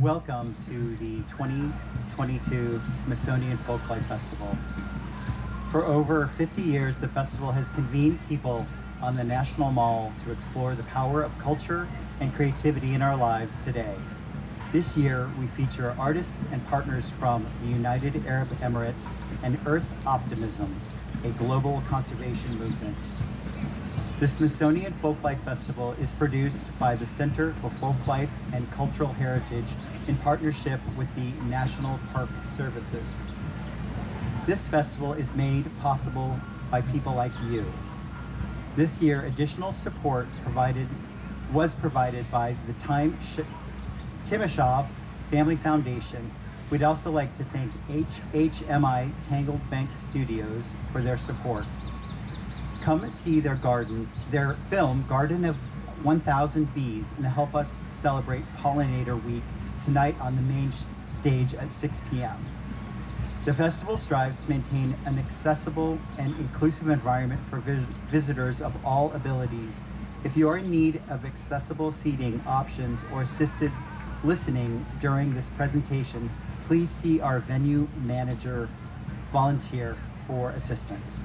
Welcome to the 2022 Smithsonian Folklife Festival. For over 50 years, the festival has convened people on the National Mall to explore the power of culture and creativity in our lives today. This year, we feature artists and partners from the United Arab Emirates and Earth Optimism, a global conservation movement. The Smithsonian Folklife Festival is produced by the Center for Folklife and Cultural Heritage in partnership with the National Park Services. This festival is made possible by people like you. This year, additional support was provided by the Timashov Family Foundation. We'd also like to thank HMI Tangled Bank Studios for their support. Come see their film, Garden of 1,000 Bees, and help us celebrate Pollinator Week tonight on the main stage at 6 p.m. The festival strives to maintain an accessible and inclusive environment for visitors of all abilities. If you are in need of accessible seating options or assisted listening during this presentation, please see our venue manager volunteer for assistance.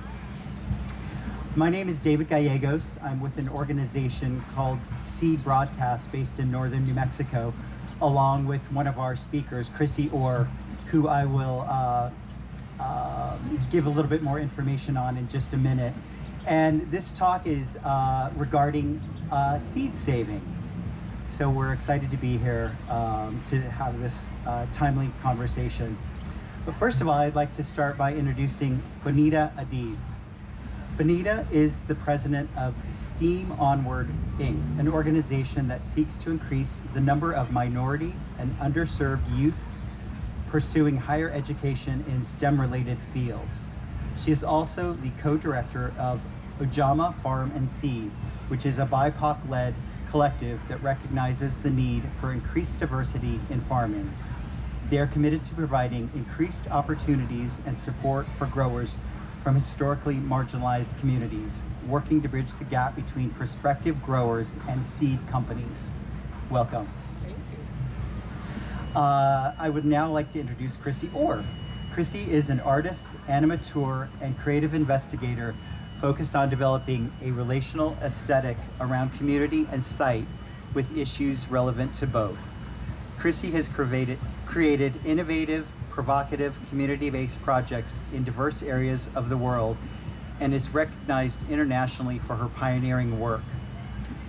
My name is David Gallegos. I'm with an organization called Seed Broadcast based in northern New Mexico, along with one of our speakers, Chrissie Orr, who I will give a little bit more information on in just a minute. And this talk is regarding seed saving. So we're excited to be here to have this timely conversation. But first of all, I'd like to start by introducing Bonnetta Adeeb. Bonnetta is the president of STEAM Onward, Inc., an organization that seeks to increase the number of minority and underserved youth pursuing higher education in STEM-related fields. She is also the co-director of Ujamaa Farm and Seed, which is a BIPOC-led collective that recognizes the need for increased diversity in farming. They are committed to providing increased opportunities and support for growers from historically marginalized communities, working to bridge the gap between prospective growers and seed companies. Welcome. Thank you. I would now like to introduce Chrissie Orr. Chrissie is an artist, animateur, and creative investigator focused on developing a relational aesthetic around community and site with issues relevant to both. Chrissie has created innovative, provocative, community-based projects in diverse areas of the world and is recognized internationally for her pioneering work.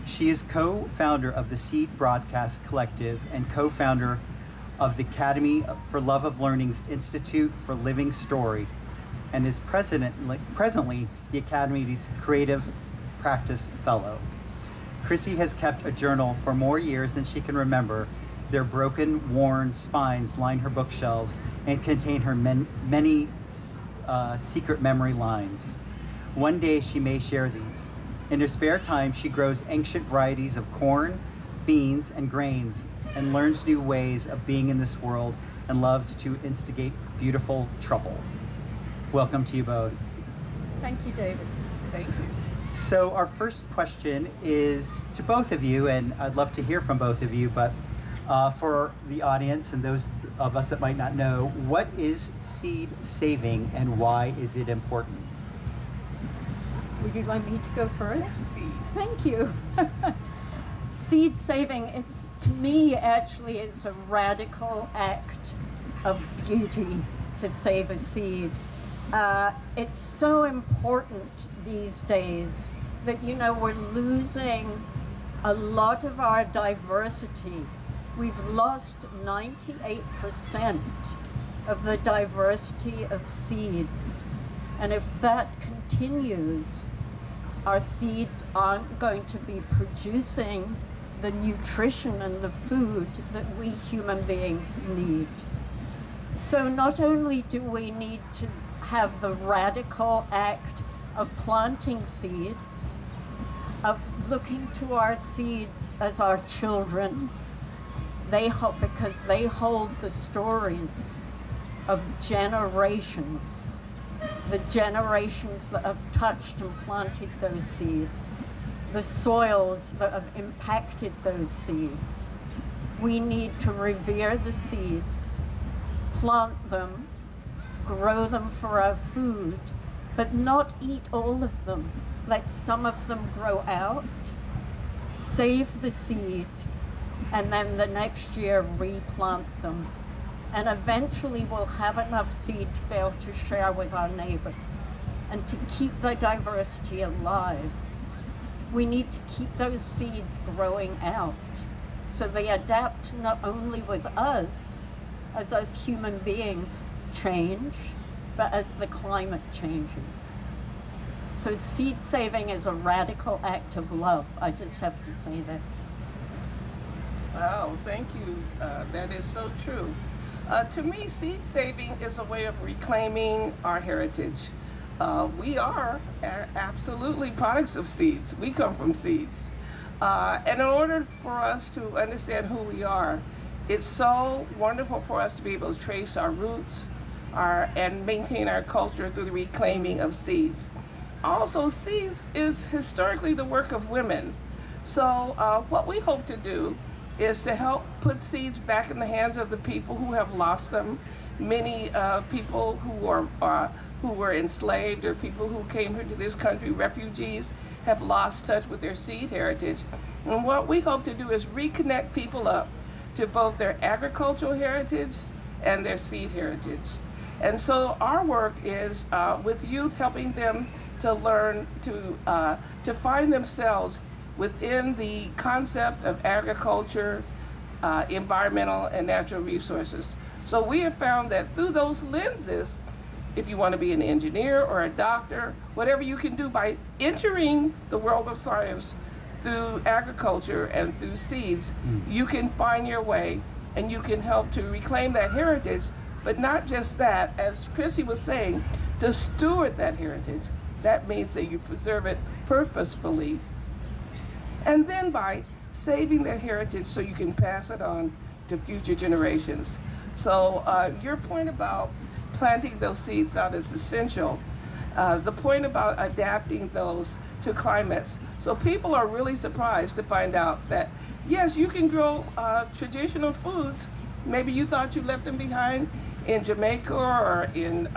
She is co-founder of the Seed Broadcast Collective and co-founder of the Academy for Love of Learning's Institute for Living Story, and is presently the Academy's Creative Practice Fellow. Chrissie has kept a journal for more years than she can remember. Their broken, worn spines line her bookshelves and contain her many secret memory lines. One day she may share these. In her spare time, she grows ancient varieties of corn, beans, and grains, and learns new ways of being in this world and loves to instigate beautiful trouble. Welcome to you both. Thank you, David. Thank you. So our first question is to both of you, and I'd love to hear from both of you, but for the audience and those of us that might not know, what is seed saving and why is it important? Would you like me to go first? Yes, please. Thank you. Seed saving, to me, it's a radical act of beauty to save a seed. It's so important these days that, we're losing a lot of our diversity. We've lost 98% of the diversity of seeds. And if that continues, our seeds aren't going to be producing the nutrition and the food that we human beings need. So not only do we need to have the radical act of planting seeds, of looking to our seeds as our children, because they hold the stories of generations, the generations that have touched and planted those seeds, the soils that have impacted those seeds, We need to revere the seeds, plant them, grow them for our food, but not eat all of them. Let some of them grow out, save the seed, and then the next year replant them. And eventually we'll have enough seed to be able to share with our neighbors and to keep the diversity alive. We need to keep those seeds growing out so they adapt not only with us as human beings change, but as the climate changes. So seed saving is a radical act of love. I just have to say that. Wow, thank you. That is so true. To me, seed saving is a way of reclaiming our heritage. We are absolutely products of seeds. We come from seeds. And in order for us to understand who we are, it's so wonderful for us to be able to trace our roots and maintain our culture through the reclaiming of seeds. Also, seeds is historically the work of women. So what we hope to do is to help put seeds back in the hands of the people who have lost them. Many people who were enslaved, or people who came here to this country, refugees, have lost touch with their seed heritage. And what we hope to do is reconnect people up to both their agricultural heritage and their seed heritage. And so our work is with youth, helping them to learn to find themselves within the concept of agriculture, environmental and natural resources. So we have found that through those lenses, if you want to be an engineer or a doctor, whatever you can do by entering the world of science through agriculture and through seeds, you can find your way and you can help to reclaim that heritage. But not just that, as Chrissie was saying, to steward that heritage. That means that you preserve it purposefully. And then by saving that heritage so you can pass it on to future generations. So your point about planting those seeds out is essential. The point about adapting those to climates. So people are really surprised to find out that, yes, you can grow traditional foods. Maybe you thought you left them behind in Jamaica or in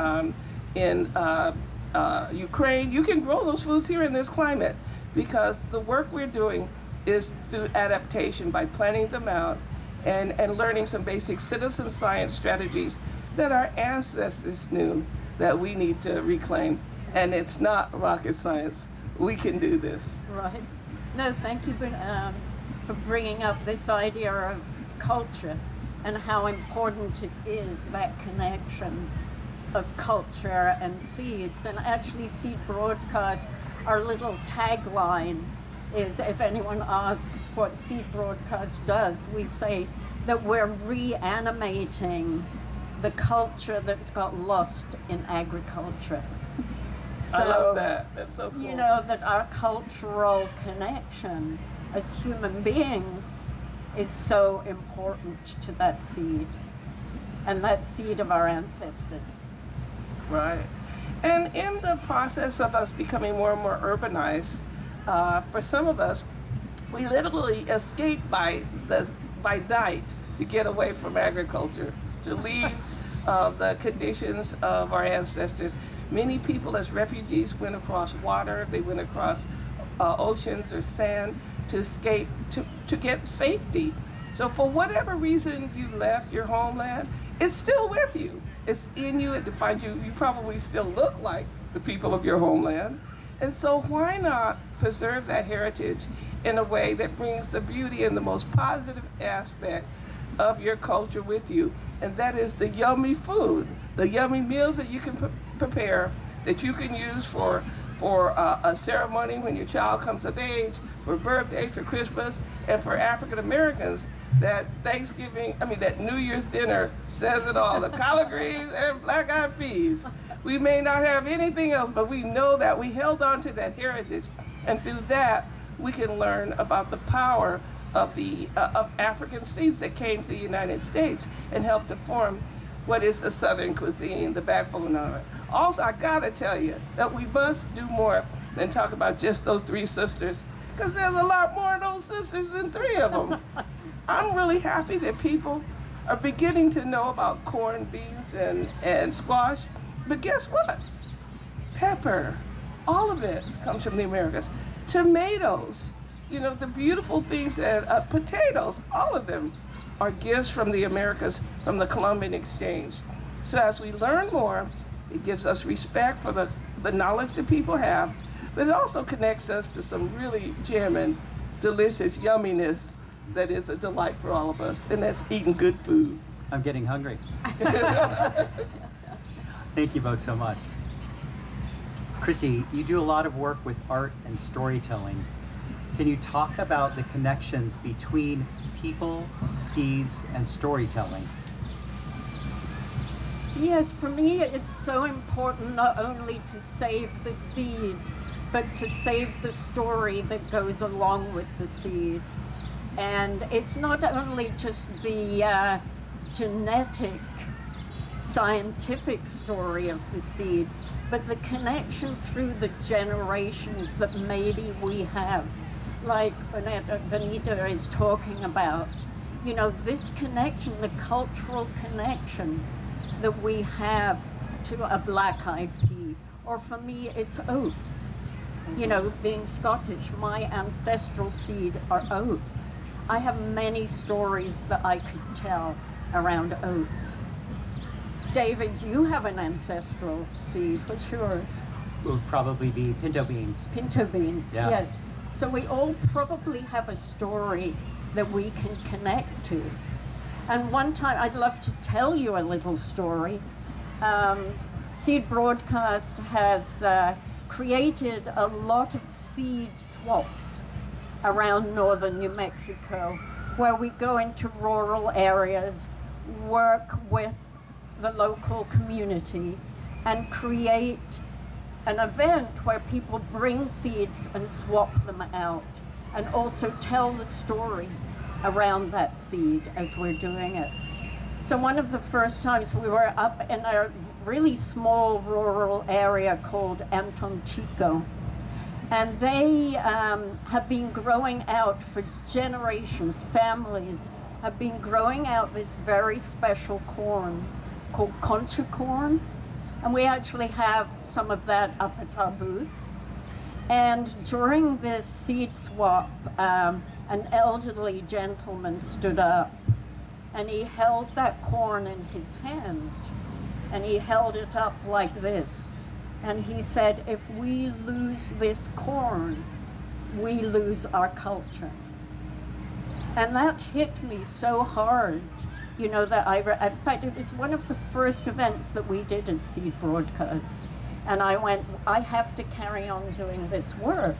Ukraine. You can grow those foods here in this climate, because the work we're doing is through adaptation by planting them out and learning some basic citizen science strategies that our ancestors knew that we need to reclaim. And it's not rocket science. We can do this. Right. No, thank you for bringing up this idea of culture and how important it is, that connection of culture and seeds. And actually, Seed Broadcast, our little tagline is, if anyone asks what Seed Broadcast does, we say that we're reanimating the culture that's got lost in agriculture. So, I love that. That's so cool. You know, that our cultural connection as human beings is so important to that seed, and that seed of our ancestors. Right. And in the process of us becoming more and more urbanized, for some of us, we literally escape by night to get away from agriculture, to leave the conditions of our ancestors. Many people as refugees went across water, they went across oceans or sand to escape, to get safety. So for whatever reason you left your homeland, it's still with you. It's in you, it defines you. You probably still look like the people of your homeland. And so why not preserve that heritage in a way that brings the beauty and the most positive aspect of your culture with you? And that is the yummy food, the yummy meals that you can prepare, that you can use for a ceremony when your child comes of age, for birthdays, for Christmas, and for African Americans, that that New Year's dinner says it all, the collard greens and black-eyed peas. We may not have anything else, but we know that we held on to that heritage, and through that, we can learn about the power of African seeds that came to the United States and helped to form what is the Southern cuisine, the backbone of it. Also, I gotta tell you that we must do more than talk about just those three sisters, because there's a lot more of those sisters than three of them. I'm really happy that people are beginning to know about corn, beans, and squash. But guess what? Pepper, all of it comes from the Americas. Tomatoes, you know, the beautiful things that, potatoes, all of them are gifts from the Americas, from the Columbian Exchange. So as we learn more, it gives us respect for the knowledge that people have, but it also connects us to some really jamming, delicious yumminess that is a delight for all of us, and that's eating good food. I'm getting hungry. Thank you both so much. Chrissie, you do a lot of work with art and storytelling. Can you talk about the connections between people, seeds, and storytelling? Yes, for me it's so important not only to save the seed, but to save the story that goes along with the seed. And it's not only just the genetic, scientific story of the seed, but the connection through the generations that maybe we have, like Bonnetta is talking about. You know, this connection, the cultural connection that we have to a black-eyed pea, or for me, it's oats. You know, being Scottish, my ancestral seed are oats. I have many stories that I could tell around oats. David, you have an ancestral seed. What's yours? It would probably be pinto beans. Pinto beans, Yeah. yes. So we all probably have a story that we can connect to. And one time, I'd love to tell you a little story. Seed Broadcast has created a lot of seed swaps around northern New Mexico, where we go into rural areas, work with the local community, and create an event where people bring seeds and swap them out, and also tell the story around that seed as we're doing it. So one of the first times we were up in a really small rural area called Anton Chico, and they have been growing out for generations. Families have been growing out this very special corn called concha corn, and we actually have some of that up at our booth. And during this seed swap, an elderly gentleman stood up, and he held that corn in his hand, and he held it up like this. And he said, if we lose this corn, we lose our culture. And that hit me so hard, you know, that in fact, it was one of the first events that we did at Seed Broadcast. And I went, I have to carry on doing this work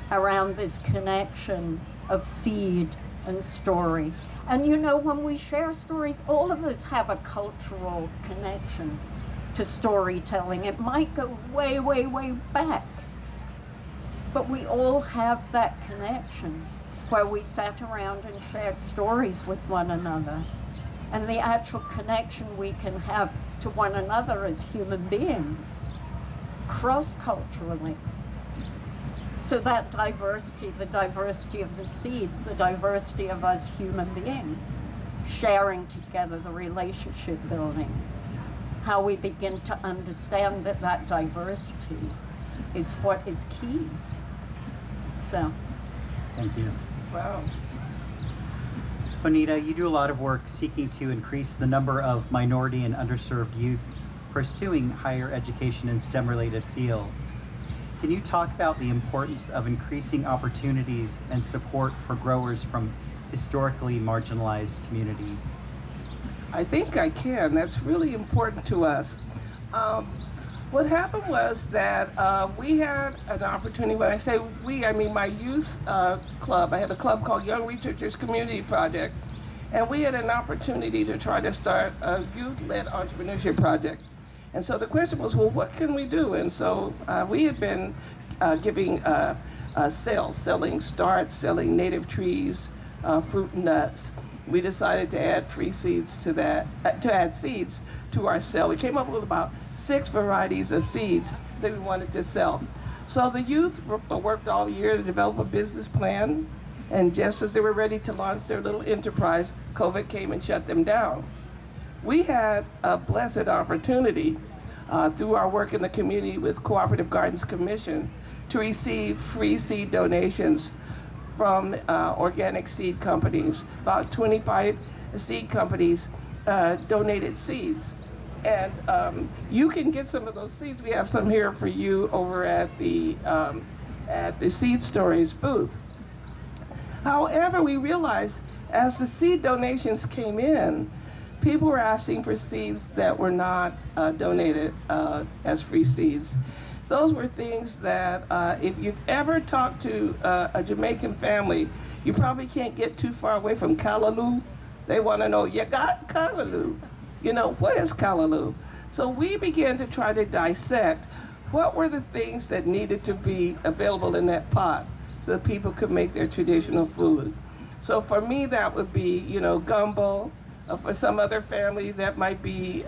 around this connection of seed and story. And you know, when we share stories, all of us have a cultural connection to storytelling. It might go way, way, way back, but we all have that connection where we sat around and shared stories with one another, and the actual connection we can have to one another as human beings, cross-culturally. So that diversity, the diversity of the seeds, the diversity of us human beings, sharing together, the relationship building, how we begin to understand that that diversity is what is key. So. Thank you. Wow. Bonnetta, you do a lot of work seeking to increase the number of minority and underserved youth pursuing higher education in STEM-related fields. Can you talk about the importance of increasing opportunities and support for growers from historically marginalized communities? I think I can. That's really important to us. What happened was that we had an opportunity. When I say we, I mean my youth club. I had a club called Young Researchers Community Project, and we had an opportunity to try to start a youth-led entrepreneurship project. And so the question was, well, what can we do? And so we had been giving selling starts, selling native trees, fruit and nuts. We decided to add free seeds to that, to add seeds to our sale. We came up with about 6 varieties of seeds that we wanted to sell. So the youth worked all year to develop a business plan. And just as they were ready to launch their little enterprise, COVID came and shut them down. We had a blessed opportunity through our work in the community with Cooperative Gardens Commission to receive free seed donations from organic seed companies. About 25 seed companies donated seeds. And you can get some of those seeds. We have some here for you over at the Seed Stories booth. However, we realized as the seed donations came in, people were asking for seeds that were not donated as free seeds. Those were things that if you've ever talked to a Jamaican family, you probably can't get too far away from callaloo. They want to know, you got callaloo? You know, what is callaloo? So we began to try to dissect what were the things that needed to be available in that pot so that people could make their traditional food. So for me, that would be, you know, gumbo. For some other family, that might be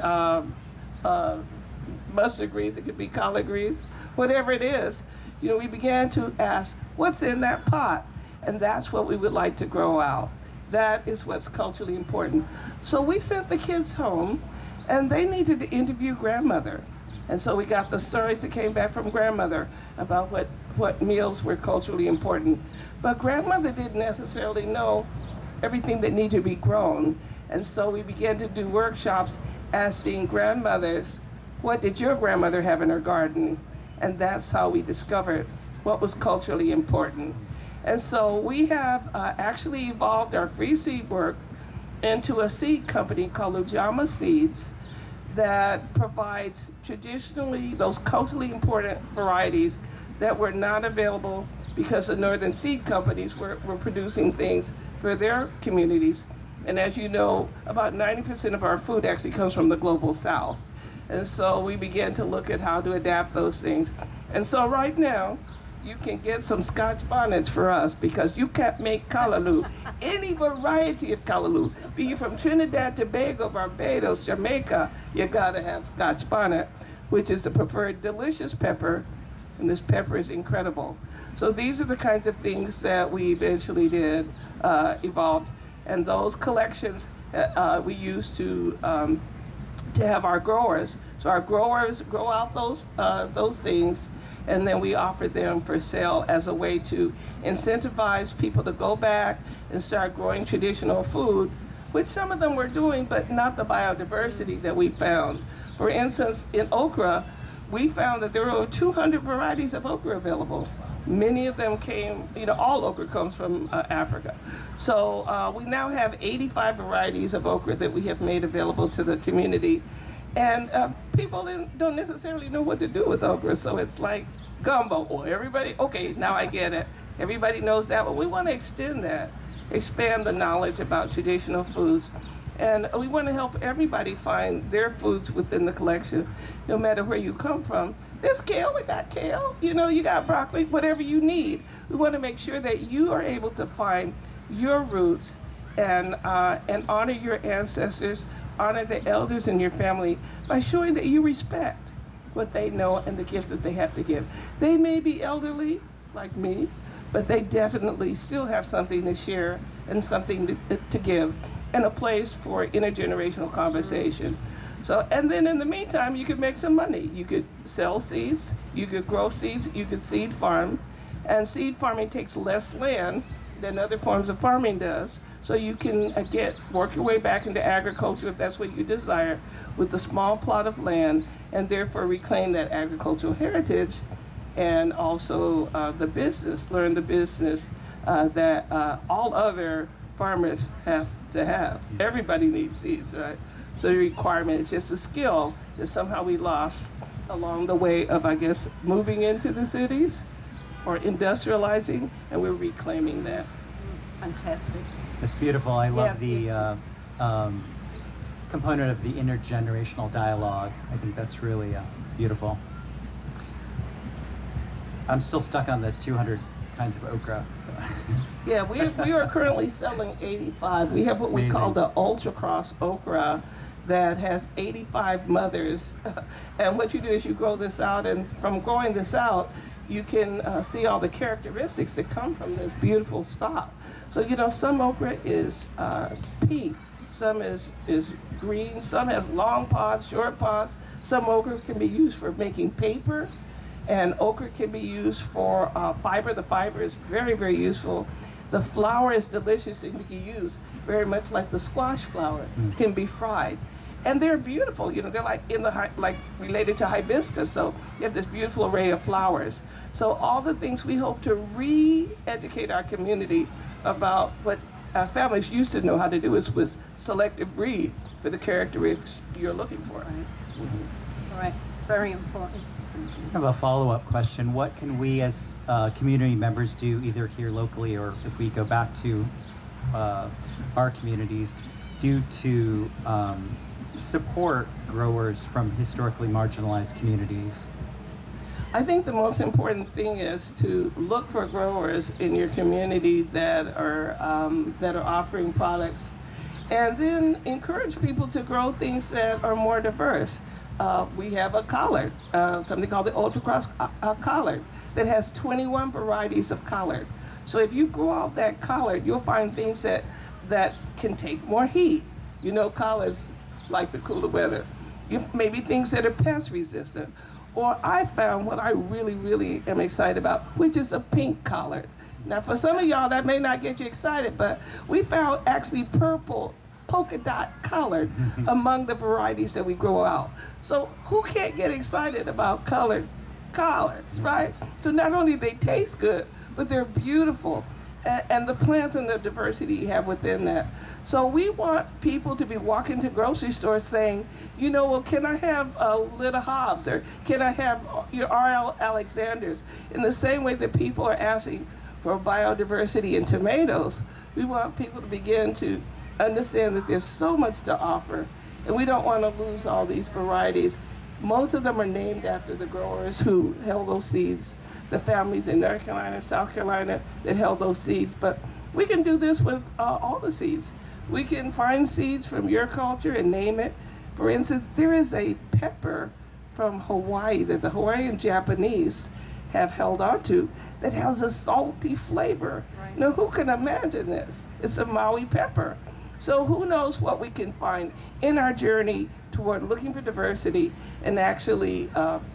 mustard greens, it could be collard greens, whatever it is. You know, we began to ask, what's in that pot? And that's what we would like to grow out. That is what's culturally important. So we sent the kids home, and they needed to interview grandmother. And so we got the stories that came back from grandmother about what meals were culturally important. But grandmother didn't necessarily know everything that needed to be grown. And so we began to do workshops asking grandmothers, what did your grandmother have in her garden? And that's how we discovered what was culturally important. And so we have actually evolved our free seed work into a seed company called Ujamaa Seeds that provides traditionally those culturally important varieties that were not available because the northern seed companies were producing things for their communities. And as you know, about 90% of our food actually comes from the global south. And so we began to look at how to adapt those things. And so right now, you can get some Scotch bonnets for us because you can't make callaloo. Any variety of callaloo, be you from Trinidad, Tobago, Barbados, Jamaica, you gotta have Scotch bonnet, which is a preferred delicious pepper, and this pepper is incredible. So these are the kinds of things that we eventually did, evolved, and those collections we used to have our growers. So our growers grow out those things, and then we offer them for sale as a way to incentivize people to go back and start growing traditional food, which some of them were doing, but not the biodiversity that we found. For instance, in okra, we found that there were over 200 varieties of okra available. Many of them came, you know, all okra comes from Africa. So we now have 85 varieties of okra that we have made available to the community. And people don't necessarily know what to do with okra, so it's like gumbo. Well, everybody, okay, now I get it. Everybody knows that, but we want to extend that, expand the knowledge about traditional foods. And we want to help everybody find their foods within the collection, no matter where you come from. There's kale, we got kale, you know, you got broccoli, whatever you need. We want to make sure that you are able to find your roots and honor your ancestors, honor the elders in your family by showing that you respect what they know and the gift that they have to give. They may be elderly, like me, but they definitely still have something to share and something to give, and a place for intergenerational conversation. So, and then in the meantime, you could make some money. You could sell seeds, you could grow seeds, you could seed farm, and seed farming takes less land than other forms of farming does. So you can work your way back into agriculture if that's what you desire, with a small plot of land, and therefore reclaim that agricultural heritage, and also learn the business that all other farmers have to have. Everybody needs seeds, right? So the requirement is just a skill that somehow we lost along the way of, I guess, moving into the cities or industrializing, and we're reclaiming that. Fantastic. That's beautiful. I love the component of the intergenerational dialogue. I think that's really beautiful. I'm still stuck on the 200 kinds of okra. Yeah, we are currently selling 85. We have what we call the Ultra Cross okra that has 85 mothers. And what you do is you grow this out, and from growing this out, you can see all the characteristics that come from this beautiful stalk. So, you know, some okra is pink, some is green, some has long pods, short pods. Some okra can be used for making paper, and okra can be used for fiber. The fiber is very, very useful. The flour is delicious and you can use very much like the squash flower, can be fried. And they're beautiful, you know, they're like like related to hibiscus. So you have this beautiful array of flowers. So all the things we hope to re-educate our community about what families used to know how to do is with selective breed for the characteristics you're looking for. Right, very important. I have a follow-up question. What can we as community members do, either here locally or if we go back to our communities, do to support growers from historically marginalized communities? I think the most important thing is to look for growers in your community that are offering products, and then encourage people to grow things that are more diverse. We have a collard, something called the Ultra Cross collard, that has 21 varieties of collard. So if you grow out that collard, you'll find things that can take more heat. You know, collards like the cooler weather. Maybe things that are pest resistant. Or I found what I really, really am excited about, which is a pink collard. Now for some of y'all that may not get you excited, but we found actually purple polka dot collard among the varieties that we grow out. So who can't get excited about colored collards, right? So not only they taste good, but they're beautiful. And the plants and the diversity you have within that. So we want people to be walking to grocery stores saying, you know, well, can I have a little Hobbs, or can I have your R.L. Alexanders? In the same way that people are asking for biodiversity in tomatoes, we want people to begin to understand that there's so much to offer, and we don't want to lose all these varieties. Most of them are named after the growers who held those seeds, the families in North Carolina, South Carolina that held those seeds. But we can do this with all the seeds. We can find seeds from your culture and name it. For instance, there is a pepper from Hawaii that the Hawaiian Japanese have held onto that has a salty flavor. Right. Now, who can imagine this? It's a Maui pepper. So who knows what we can find in our journey toward looking for diversity and actually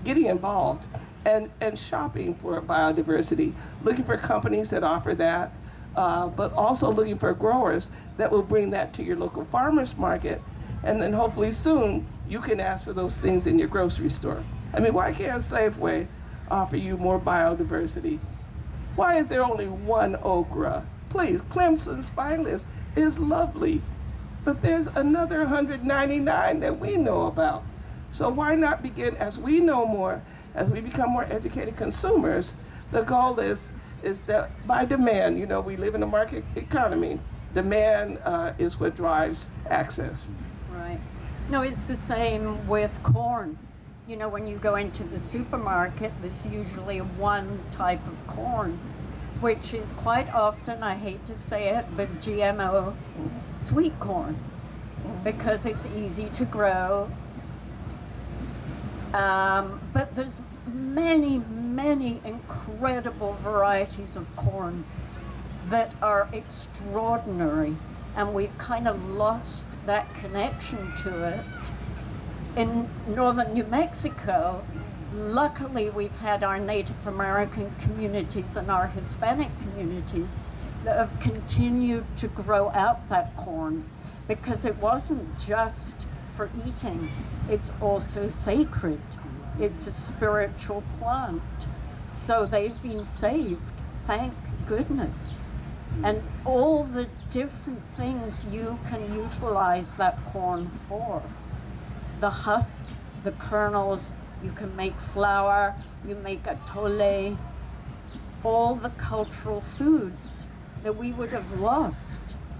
getting involved and shopping for biodiversity, looking for companies that offer that, but also looking for growers that will bring that to your local farmers market, and then hopefully soon you can ask for those things in your grocery store. I mean, why can't Safeway offer you more biodiversity? Why is there only one okra? Please, Clemson Spineless is lovely, but there's another 199 that we know about. So why not begin, as we know more, as we become more educated consumers, the goal is that by demand, you know, we live in a market economy, demand is what drives access. Right. No, it's the same with corn. You know, when you go into the supermarket, there's usually one type of corn, which is quite often, I hate to say it, but GMO sweet corn, because it's easy to grow. But there's many, many incredible varieties of corn that are extraordinary, and we've kind of lost that connection to it. In northern New Mexico, luckily we've had our Native American communities and our Hispanic communities that have continued to grow out that corn, because it wasn't just for eating, it's also sacred. It's a spiritual plant. So they've been saved, thank goodness. And all the different things you can utilize that corn for. The husk, the kernels, you can make flour, you make atole, all the cultural foods that we would have lost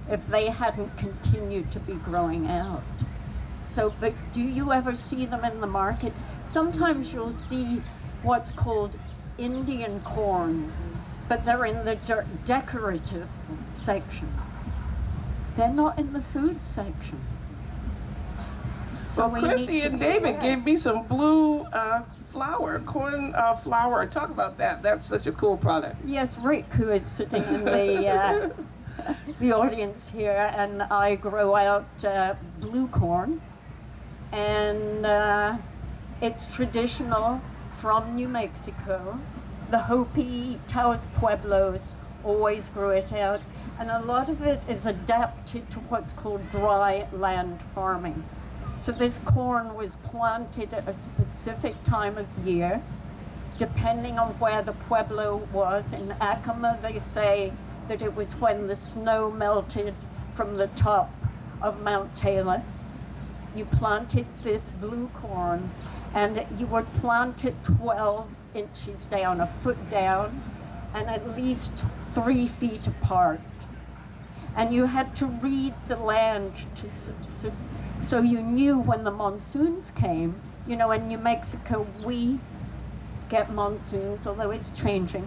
if they hadn't continued to be growing out. So, but do you ever see them in the market? Sometimes you'll see what's called Indian corn, but they're in the decorative section. They're not in the food section. So Well, we Chrissie need to and be David aware. gave me some blue corn flour. Talk about that. That's such a cool product. Yes, Rick, who is sitting in the audience here, and I grow out blue corn, and it's traditional from New Mexico. The Hopi, Taos Pueblos always grew it out, and a lot of it is adapted to what's called dry land farming. So this corn was planted at a specific time of year, depending on where the pueblo was. In Acoma, they say that it was when the snow melted from the top of Mount Taylor. You planted this blue corn, and you would plant it 12 inches down, a foot down, and at least 3 feet apart. And you had to read the land so you knew when the monsoons came. You know, in New Mexico, we get monsoons, although it's changing.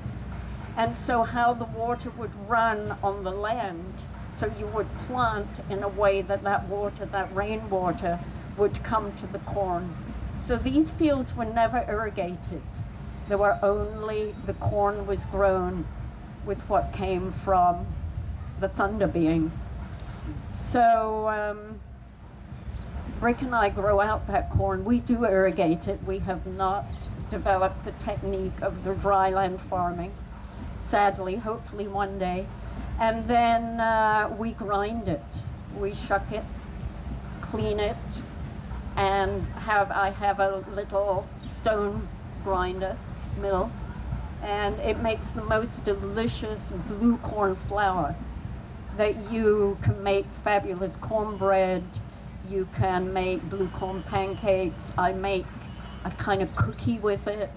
And so how the water would run on the land, so you would plant in a way that that water, that rainwater, would come to the corn. So these fields were never irrigated. There were only, the corn was grown with what came from the thunder beings. So Rick and I grow out that corn. We do irrigate it. We have not developed the technique of the dry land farming, sadly, hopefully one day. And then we grind it. We shuck it, clean it, and I have a little stone grinder mill, and it makes the most delicious blue corn flour that you can make fabulous cornbread. You can make blue corn pancakes. I make a kind of cookie with it.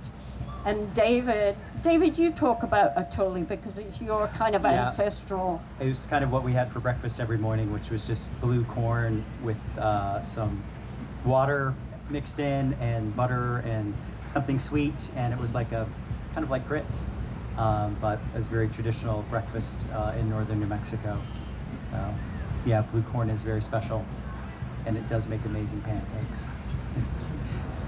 And David, you talk about atoli because it's your kind of ancestral. It was kind of what we had for breakfast every morning, which was just blue corn with some water mixed in and butter and something sweet, and it was like a kind of like grits, but it was very traditional breakfast in northern New Mexico. So yeah, blue corn is very special, and it does make amazing pancakes.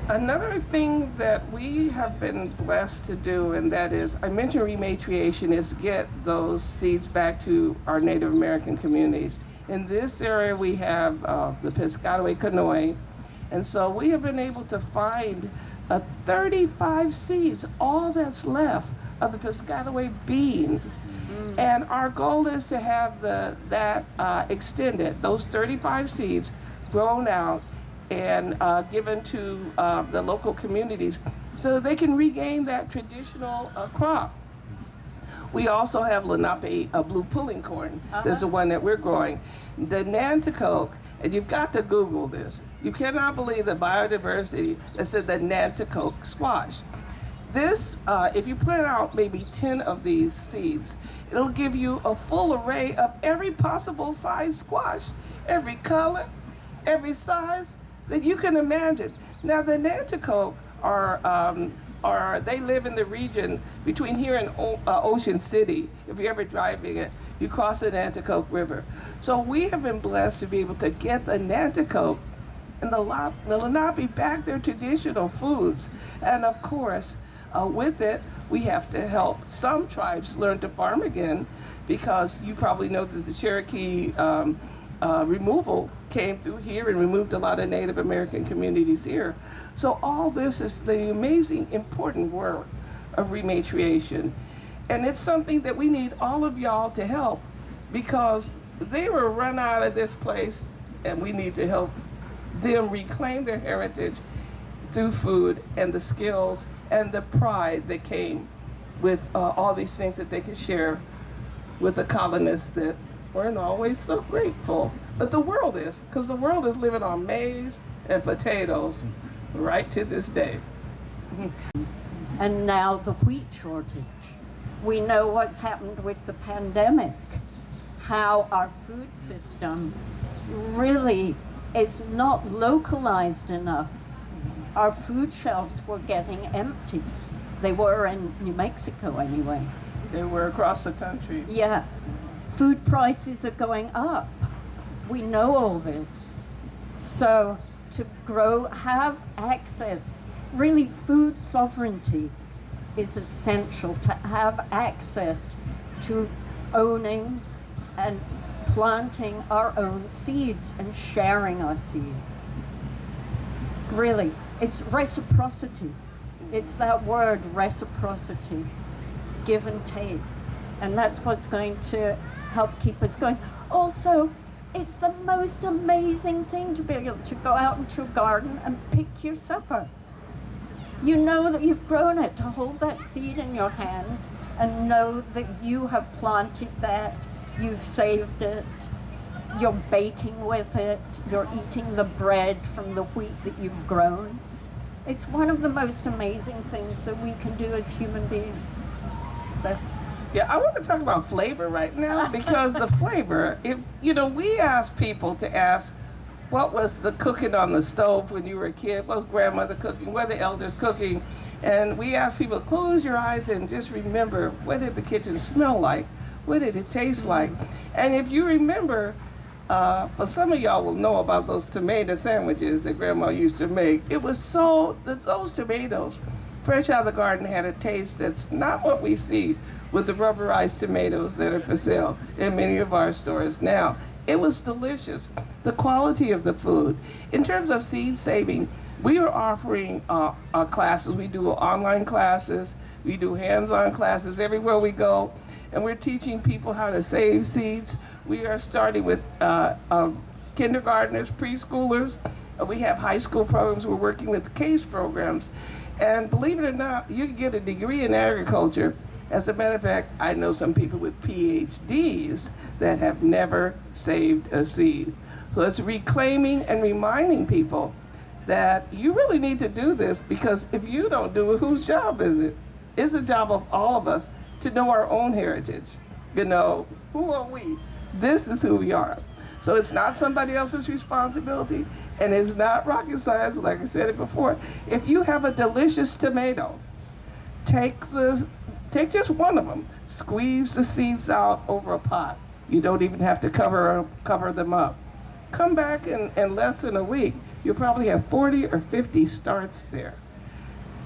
Another thing that we have been blessed to do, and that is, I mentioned rematriation, is get those seeds back to our Native American communities. In this area, we have the Piscataway Conoy, and so we have been able to find 35 seeds, all that's left of the Piscataway bean. And our goal is to have that extended, those 35 seeds grown out and given to the local communities so they can regain that traditional crop. We also have Lenape blue pulling corn. This is the one that we're growing. The Nanticoke, and you've got to Google this. You cannot believe the biodiversity that said the Nanticoke squash. This, if you plant out maybe 10 of these seeds, it'll give you a full array of every possible size squash, every color, every size that you can imagine. Now the Nanticoke they live in the region between here and Ocean City. If you're ever driving it, you cross the Nanticoke River. So we have been blessed to be able to get the Nanticoke and the Lenape back their traditional foods. And of course, with it, we have to help some tribes learn to farm again, because you probably know that the Cherokee removal came through here and removed a lot of Native American communities here. So all this is the amazing, important work of rematriation. And it's something that we need all of y'all to help, because they were run out of this place, and we need to help them reclaim their heritage through food and the skills and the pride that came with all these things that they could share with the colonists that weren't always so grateful. But the world is, because the world is living on maize and potatoes right to this day. And now the wheat shortage. We know what's happened with the pandemic, how our food system really is not localized enough. Our food shelves were getting empty. They were in New Mexico anyway. They were across the country. Yeah. Food prices are going up. We know all this. So to grow, have access. Really, food sovereignty is essential, to have access to owning and planting our own seeds and sharing our seeds. Really, it's reciprocity. It's that word, reciprocity, give and take. And that's what's going to help keep us going. Also, it's the most amazing thing to be able to go out into a garden and pick your supper. You know that you've grown it, to hold that seed in your hand and know that you have planted that, you've saved it, you're baking with it, you're eating the bread from the wheat that you've grown. It's one of the most amazing things that we can do as human beings. So. Yeah, I want to talk about flavor right now, because the flavor, we ask people to ask, what was the cooking on the stove when you were a kid? What was grandmother cooking? What were the elders cooking? And we ask people, close your eyes and just remember, what did the kitchen smell like? What did it taste like? And if you remember, for some of y'all will know about those tomato sandwiches that Grandma used to make. It was those tomatoes, fresh out of the garden, had a taste that's not what we see with the rubberized tomatoes that are for sale in many of our stores now. It was delicious. The quality of the food. In terms of seed saving, we are offering classes. We do online classes. We do hands-on classes everywhere we go. And we're teaching people how to save seeds. We are starting with kindergartners, preschoolers. We have high school programs. We're working with CASE programs. And believe it or not, you can get a degree in agriculture. As a matter of fact, I know some people with PhDs that have never saved a seed. So it's reclaiming and reminding people that you really need to do this, because if you don't do it, whose job is it? It's the job of all of us to know our own heritage. Who are we? This is who we are. So it's not somebody else's responsibility, and it's not rocket science, like I said it before. If you have a delicious tomato, take just one of them, squeeze the seeds out over a pot. You don't even have to cover them up. Come back in less than a week, you'll probably have 40 or 50 starts there.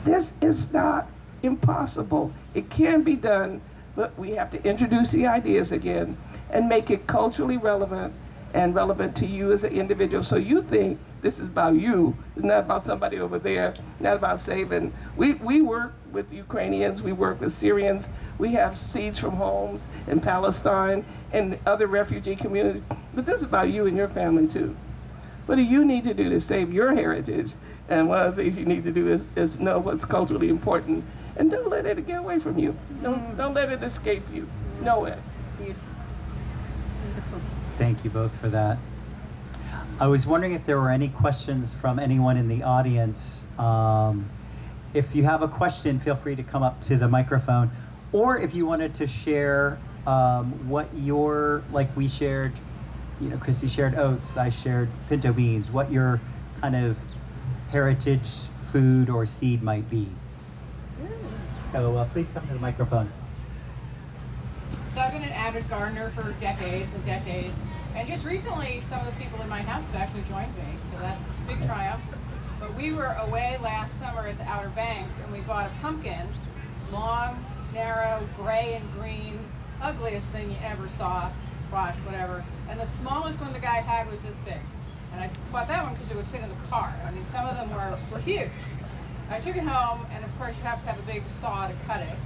This is not impossible. It can be done, but we have to introduce the ideas again and make it culturally relevant and relevant to you as an individual. So you think this is about you. It's not about somebody over there, not about saving. We work with Ukrainians, we work with Syrians. We have seeds from homes in Palestine and other refugee communities. But this is about you and your family too. What do you need to do to save your heritage? And one of the things you need to do is know what's culturally important. And don't let it get away from you. Don't let it escape you. Know it. Beautiful. Thank you both for that. I was wondering if there were any questions from anyone in the audience. If you have a question, feel free to come up to the microphone. Or if you wanted to share what like we shared, Chrissie shared oats, I shared pinto beans, what your kind of heritage food or seed might be. So please come to the microphone. So I've been an avid gardener for decades and decades, and just recently some of the people in my house have actually joined me, so that's a big triumph. But we were away last summer at the Outer Banks, and we bought a pumpkin, long, narrow, gray and green, ugliest thing you ever saw, squash, whatever, and the smallest one the guy had was this big. And I bought that one because it would fit in the car. I mean, some of them were huge. I took it home, and of course you have to have a big saw to cut it.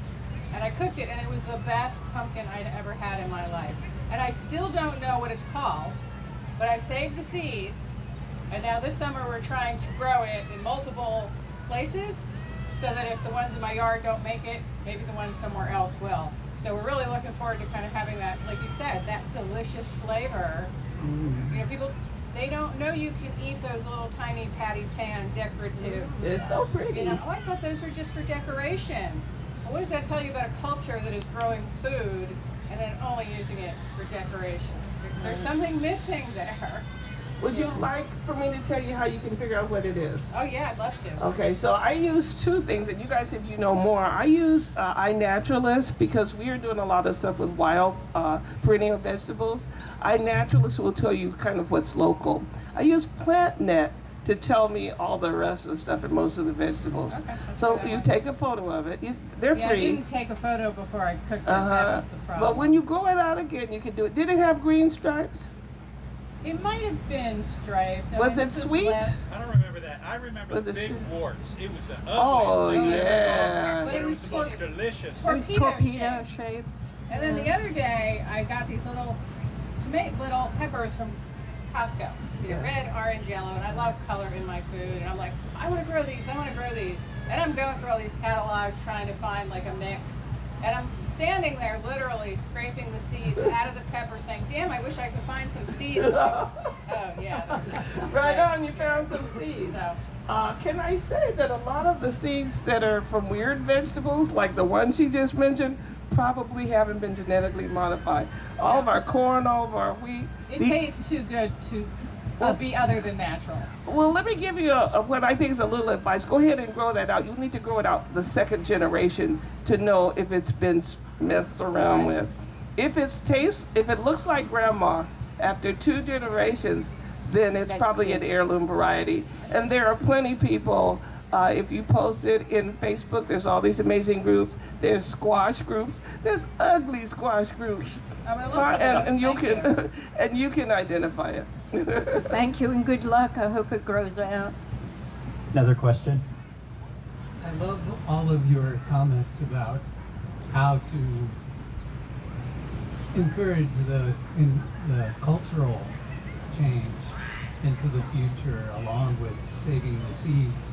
And I cooked it, and it was the best pumpkin I'd ever had in my life. And I still don't know what it's called, but I saved the seeds, and now this summer we're trying to grow it in multiple places, so that if the ones in my yard don't make it, maybe the ones somewhere else will. So we're really looking forward to kind of having that, like you said, that delicious flavor. People, they don't know you can eat those little tiny patty pan decorative. It's so pretty. Oh, I thought those were just for decoration. What does that tell you about a culture that is growing food and then only using it for decoration? There's something missing there. Would you like for me to tell you how you can figure out what it is? Oh yeah, I'd love to. Okay, so I use two things, and you guys, if you know more, I use iNaturalist because we are doing a lot of stuff with wild perennial vegetables. iNaturalist will tell you kind of what's local. I use PlantNet to tell me all the rest of the stuff and most of the vegetables. Okay, So you take a photo of it. They're Yeah, I free. didn't take a photo before I cooked it. That was the problem. But when you grow it out again, you can do it. Did it have green stripes? It might have been striped. I Was mean, it this is sweet? last- I don't remember that. I remember Was the it big sweet? warts. It was the Oh, ugliest thing I ever yeah. saw. But But it it was was the most delicious. It was torpedo torpedo shaped. shaped. And then the other day, I got these little little peppers from Costco. They're red, orange, yellow, and I love color in my food. And I'm like, I want to grow these. I want to grow these. And I'm going through all these catalogs trying to find like a mix. And I'm standing there literally scraping the seeds out of the pepper saying, damn, I wish I could find some seeds. Oh, yeah. Right on, you found some seeds. So, Can I say that a lot of the seeds that are from weird vegetables, like the one she just mentioned, probably haven't been genetically modified. All of our corn, all of our wheat. it tastes too good to be other than natural. Well, let me give you what I think is a little advice. Go ahead and grow that out. You need to grow it out the second generation to know if it's been messed around with. If it looks like grandma after 2 generations, then it's That's probably good. an heirloom variety. And there are plenty of people. If you post it in Facebook, there's all these amazing groups. There's squash groups. There's ugly squash groups. I'm gonna look for those. And you Thank can and you can identify it. Thank you and good luck. I hope it grows out. Another question? I love all of your comments about how to encourage the cultural change into the future along with saving the seeds.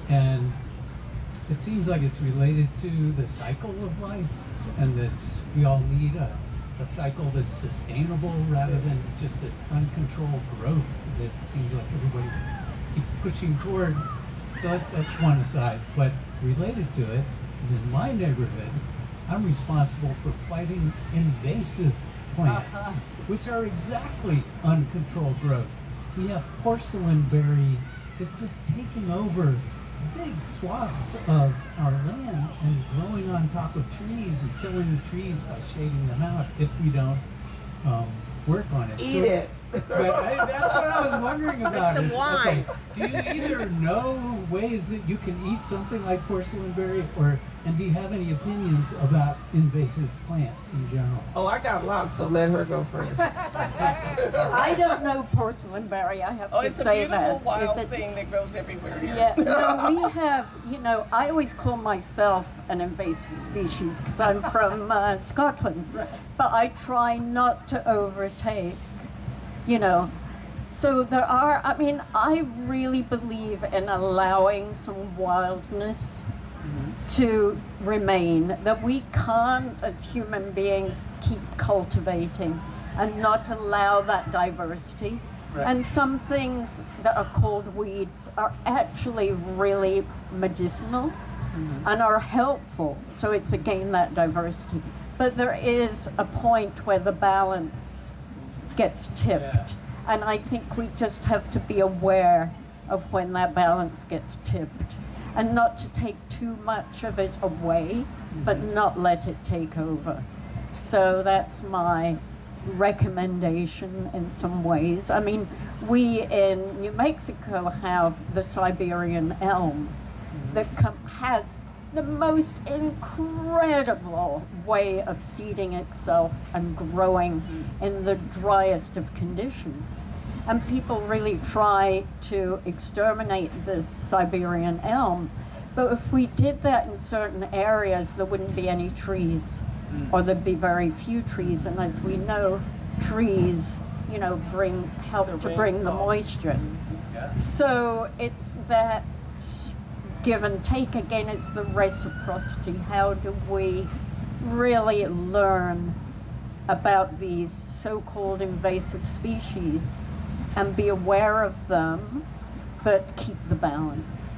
And it seems like it's related to the cycle of life and that we all need a cycle that's sustainable rather than just this uncontrolled growth that seems like everybody keeps pushing toward. So that's one aside. But related to it is in my neighborhood, I'm responsible for fighting invasive plants, which are exactly uncontrolled growth. We have porcelain berry that's just taking over big swaths of our land and growing on top of trees and killing the trees by shading them out if we don't work on it. Eat it. But that's what I was wondering about. It's the wine. Okay, do you either know ways that you can eat something like porcelain berry, and do you have any opinions about invasive plants in general? Oh, I got lots, so let her go first. I don't know porcelain berry. I have Oh, to it's a say beautiful that. wild Is it- thing that grows everywhere here. Yeah, no, we have, I always call myself an invasive species because I'm from Scotland, but I try not to overtake, So there are, I really believe in allowing some wildness to remain, that we can't, as human beings, keep cultivating and not allow that diversity. Right. And some things that are called weeds are actually really medicinal and are helpful. So it's again that diversity. But there is a point where the balance gets tipped. Yeah. And I think we just have to be aware of when that balance gets tipped and not to take too much of it away, but not let it take over. So that's my recommendation in some ways. We in New Mexico have the Siberian elm that has the most incredible way of seeding itself and growing in the driest of conditions. And people really try to exterminate this Siberian elm. But if we did that in certain areas, there wouldn't be any trees, or there'd be very few trees. And as we know, trees, help to bring the moisture. So it's that give and take again. It's the reciprocity. How do we really learn about these so-called invasive species and be aware of them, but keep the balance?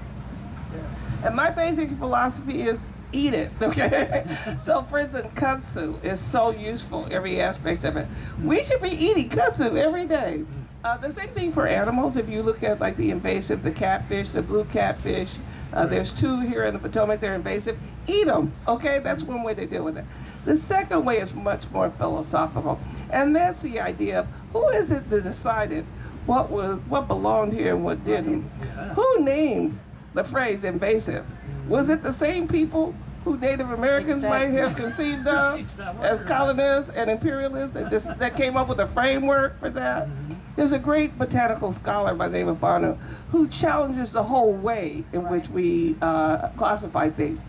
And my basic philosophy is eat it, okay? So for instance, kudzu is so useful, every aspect of it. We should be eating kudzu every day. The same thing for animals. If you look at like the invasive, the catfish, the blue catfish, there's 2 here in the Potomac, they're invasive. Eat them, okay? That's one way to deal with it. The second way is much more philosophical, and that's the idea of who is it that decided what belonged here and what didn't. Yeah. Who named the phrase invasive? Was it the same people who Native Americans might have conceived of as colonists and imperialists that came up with a framework for that? There's a great botanical scholar by the name of Bonnetta who challenges the whole way in which we classify things.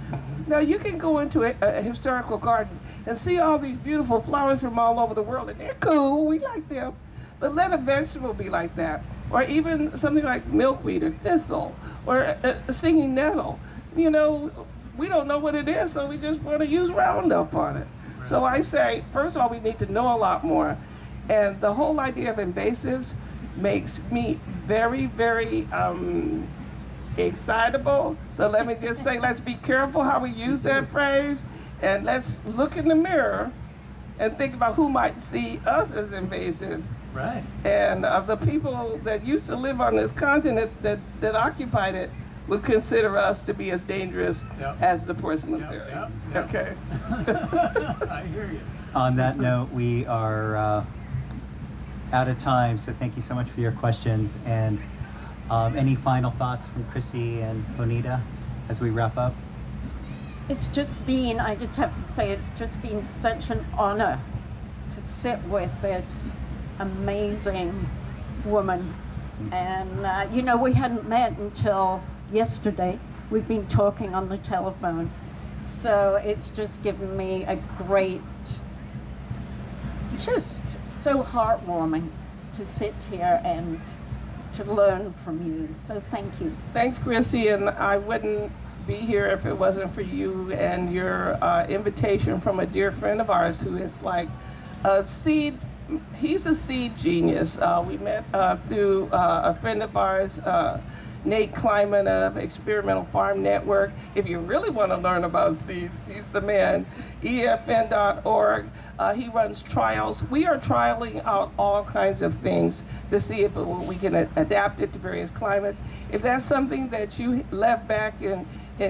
Now you can go into a historical garden and see all these beautiful flowers from all over the world, and they're cool, we like them. But let a vegetable be like that, or even something like milkweed or thistle or a singing nettle. You know, we don't know what it is, so we just want to use Roundup on it. Right. So I say, first of all, we need to know a lot more. And the whole idea of invasives makes me very, very excitable. So let me just say, let's be careful how we use that phrase, and let's look in the mirror and think about who might see us as invasive. Right. And the people that used to live on this continent that occupied it would consider us to be as dangerous as the porcelain fairy. Okay. I hear you. On that note, we are out of time, so thank you so much for your questions. And any final thoughts from Chrissie and Bonnetta as we wrap up? It's just been, I just have to say, it's just been such an honor to sit with this amazing woman. And, you know, we hadn't met until yesterday. We've been talking on the telephone. So it's just given me a great, just so heartwarming to sit here and to learn from you. So thank you. Thanks, Chrissie, and I wouldn't be here if it wasn't for you and your invitation from a dear friend of ours who is like a seed. He's a seed genius. We met through a friend of ours, Nate Kleiman of Experimental Farm Network. If you really want to learn about seeds, he's the man. EFN.org. He runs trials. We are trialing out all kinds of things to see if we can adapt it to various climates. If that's something that you left back in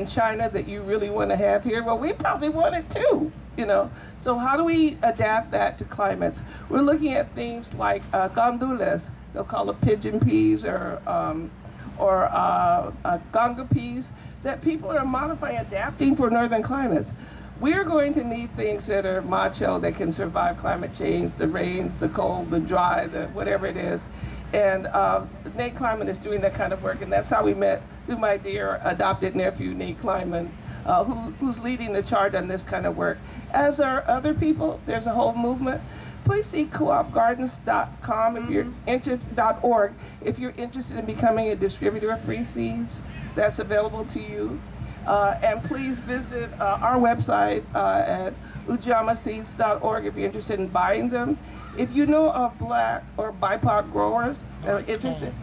China that you really want to have here, well, we probably want it too. You know, so how do we adapt that to climates? We're looking at things like gandules. They'll call it pigeon peas or ganga peas that people are modifying, adapting for northern climates. We're going to need things that are macho, that can survive climate change, the rains, the cold, the dry, the whatever it is. And Nate Kleiman is doing that kind of work, and that's how we met through my dear adopted nephew, Nate Kleiman, who's leading the charge on this kind of work. As are other people, there's a whole movement. Please see coopgardens.com if you're .org if you're interested in becoming a distributor of free seeds. That's available to you. And please visit our website at ujamaseeds.org if you're interested in buying them. If you know of Black or BIPOC growers that are interested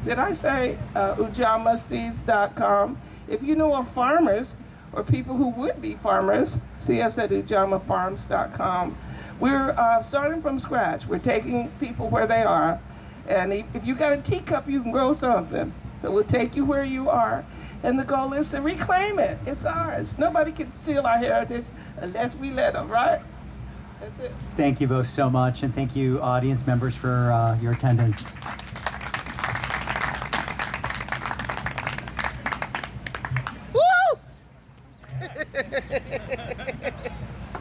did I say ujamaseeds.com? If you know of farmers or people who would be farmers, see us at ujamafarms.com. We're starting from scratch. We're taking people where they are. And if you got a teacup, you can grow something. So we'll take you where you are. And the goal is to reclaim it. It's ours. Nobody can steal our heritage unless we let them, right? That's it. Thank you both so much, and thank you, audience members, for your attendance.